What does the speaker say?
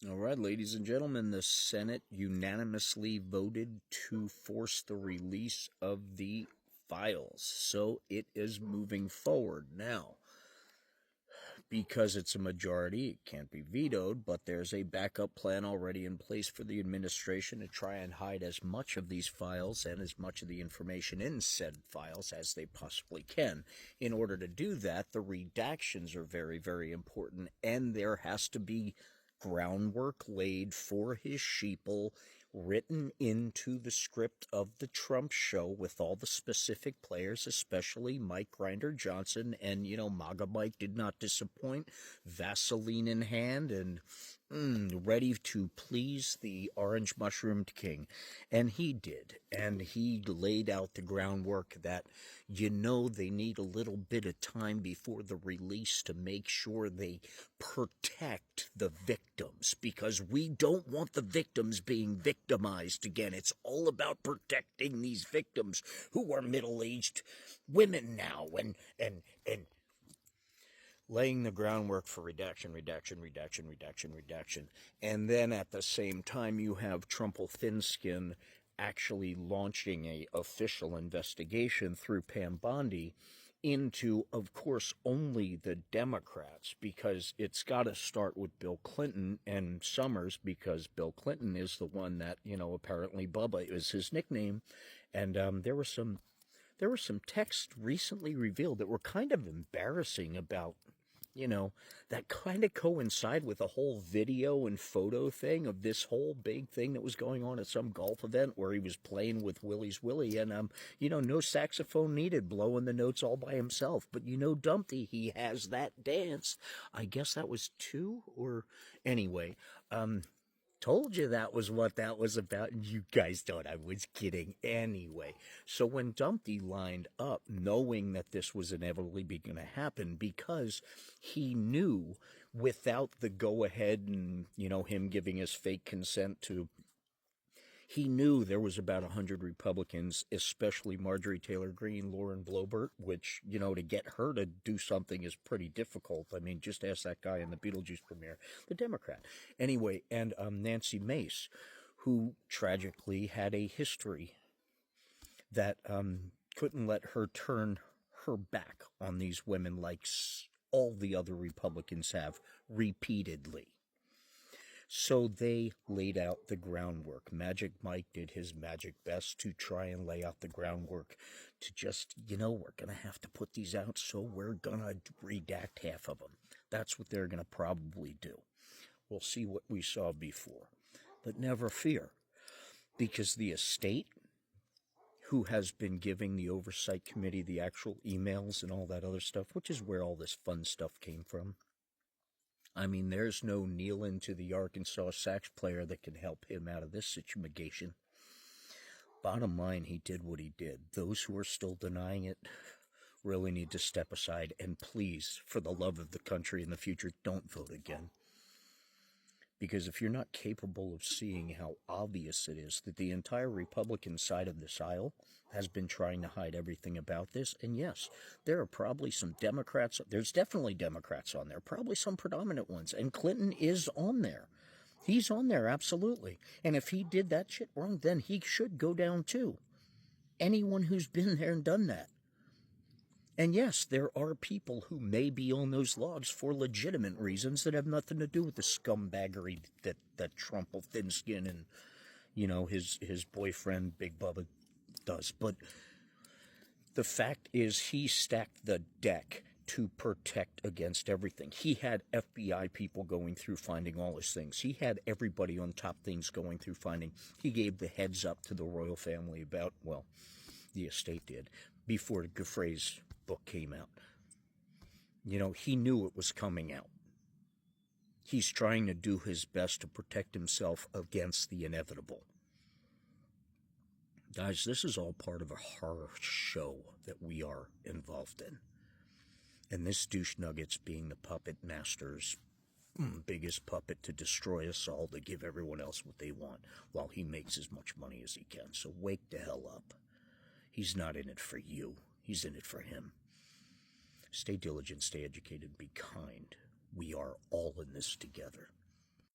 All right, ladies and gentlemen, the Senate unanimously voted to force the release of the files. So it is moving forward. Now, because it's a majority, it can't be vetoed, but there's a backup plan already in place for the administration to try and hide as much of these files and as much of the information in said files as they possibly can. In order to do that, the redactions are very, very important, and there has to be groundwork laid for his sheeple, written into the script of the Trump show with all the specific players, especially Mike Grinder Johnson. And, MAGA Mike did not disappoint. Vaseline in hand and ready to please the orange mushroomed king. And he did. And he laid out the groundwork that, they need a little bit of time before the release to make sure they protect the victims, because we don't want the victims being victimized again. It's all about protecting these victims who are middle-aged women now and laying the groundwork for redaction. And then at the same time, you have Trumple Thinskin actually launching a official investigation through Pam Bondi into, of course, only the Democrats, because it's got to start with Bill Clinton and Summers, because Bill Clinton is the one that, apparently Bubba is his nickname. And there were some texts recently revealed that were kind of embarrassing about, that kind of coincide with the whole video and photo thing of this whole big thing that was going on at some golf event where he was playing with Willie's Willie, and, no saxophone needed, blowing the notes all by himself. But, Dumpty, he has that dance. I guess that was two, or anyway, told you that was what that was about, and you guys thought I was kidding. Anyway, so when Dumpty lined up, knowing that this was inevitably going to happen, because he knew without the go-ahead and, him giving his fake consent to, he knew there was about 100 Republicans, especially Marjorie Taylor Greene, Lauren Boebert, which, to get her to do something is pretty difficult. I mean, just ask that guy in the Beetlejuice premiere, the Democrat. Anyway, and Nancy Mace, who tragically had a history that couldn't let her turn her back on these women like all the other Republicans have repeatedly. So they laid out the groundwork. Magic Mike did his magic best to try and lay out the groundwork to just, we're going to have to put these out, so we're going to redact half of them. That's what they're going to probably do. We'll see what we saw before. But never fear, because the estate, who has been giving the oversight committee the actual emails and all that other stuff, which is where all this fun stuff came from. I mean, there's no kneeling to the Arkansas sax player that can help him out of this situation. Bottom line, he did what he did. Those who are still denying it really need to step aside, and please, for the love of the country in the future, don't vote again. Because if you're not capable of seeing how obvious it is that the entire Republican side of this aisle has been trying to hide everything about this, and yes, there are probably some Democrats, there's definitely Democrats on there, probably some predominant ones, and Clinton is on there. He's on there, absolutely. And if he did that shit wrong, then he should go down too. Anyone who's been there and done that. And yes, there are people who may be on those logs for legitimate reasons that have nothing to do with the scumbaggery that Trump will thin-skin and, his boyfriend, Big Bubba, does. But the fact is, he stacked the deck to protect against everything. He had FBI people going through finding all his things. He had everybody on top things going through finding. He gave the heads up to the royal family about, well, the estate did, before Giuffre's book came out. He knew it was coming out. He's trying to do his best to protect himself against the inevitable. Guys, this is all part of a horror show that we are involved in. And this douche nugget's being the puppet master's biggest puppet to destroy us all, to give everyone else what they want, while he makes as much money as he can. So wake the hell up. He's not in it for you. He's in it for him. Stay diligent, stay educated, be kind. We are all in this together.